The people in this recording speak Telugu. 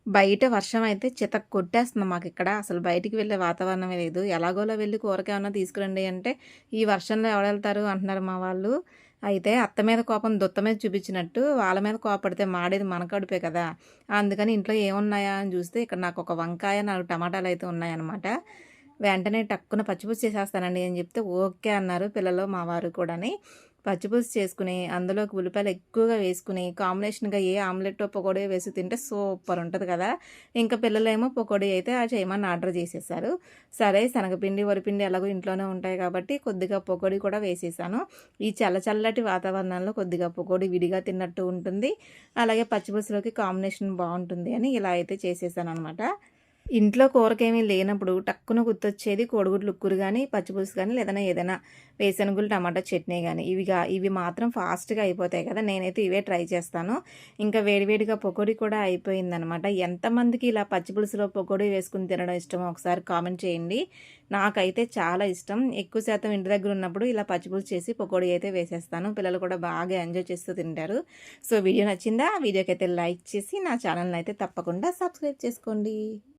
బయట వర్షం అయితే చితక కొట్టేస్తుంది మాకిక్కడ. అసలు బయటికి వెళ్ళే వాతావరణమే లేదు. ఎలాగోలా వెళ్లి కూరకేమన్నా తీసుకురండి అంటే, "ఈ వర్షంలో ఎవడెళ్తారు" అంటున్నారు మా వాళ్ళు. అయితే అత్త మీద కోపం దుత్త మీద చూపించినట్టు వాళ్ళ మీద కోపడితే మాడేది మన కడుపే కదా! అందుకని ఇంట్లో ఏమున్నాయా అని చూస్తే ఇక్కడ నాకొక వంకాయ, 4 టమాటాలయితే ఉన్నాయన్నమాట. వెంటనే టక్కున పచ్చిపులుసు చేసేస్తానండి అని చెప్తే ఓకే అన్నారు పిల్లలు, మా వారు కూడాని. పచ్చిపులుసు చేసుకుని, అందులోకి ఉల్లిపాయలు ఎక్కువగా వేసుకుని, కాంబినేషన్‌గా ఏ ఆమ్లెట్టో, పకోడీయో వేసి తింటే సూపర్ ఉంటది కదా! ఇంకా పిల్లలేమో పకోడీ అయితే చేయమని ఆర్డర్ చేసేసారు. సరే శనగపిండి, వరిపిండి ఎలాగో ఇంట్లోనే ఉంటాయి కాబట్టి కొద్దిగా పకోడీ కూడా వేసేసాను. ఈ చల్లటి వాతావరణంలో కొద్దిగా పకోడీ విడిగా తిన్నట్టు ఉంటుంది. అలాగే పచ్చిపులుసులోకి కాంబినేషన్ బావుంటుంది అని ఇలా అయితే చేసేసాననమాట. ఇంట్లో కూరకేమీ లేనప్పుడు టక్కున గుర్తొచ్చేది కోడిగుడ్లు ఉక్కురు గానీ, పచ్చిపులుసు గానీ, లేదన్నా ఏదైనా వేరుశనగుళ్ళు టమాటా చట్నీ గానీ, ఇవి మాత్రం ఫాస్ట్‌గా అయిపోతాయి కదా! నేనైతే ఇవే ట్రై చేస్తాను. ఇంకా వేడివేడిగా పకోడీ కూడా అయిపోయిందనమాట. ఎంతమందికి ఇలా పచ్చిపులుసులో పకోడీ వేసుకొని తినడం ఇష్టమో ఒకసారి కామెంట్ చేయండి. నాకైతే చాలా ఇష్టం. ఎక్కువ శాతం ఇంటి దగ్గర ఉన్నప్పుడు ఇలా పచ్చిపులుసు చేసి పకోడీ అయితే వేసేస్తాను. పిల్లలు కూడా బాగా ఎంజాయ్ చేస్తూ తింటారు. సో, వీడియో నచ్చిందా? వీడియోకైతే లైక్ చేసి నా ఛానల్‌నైతే తప్పకుండా సబ్స్క్రైబ్ చేసుకోండి.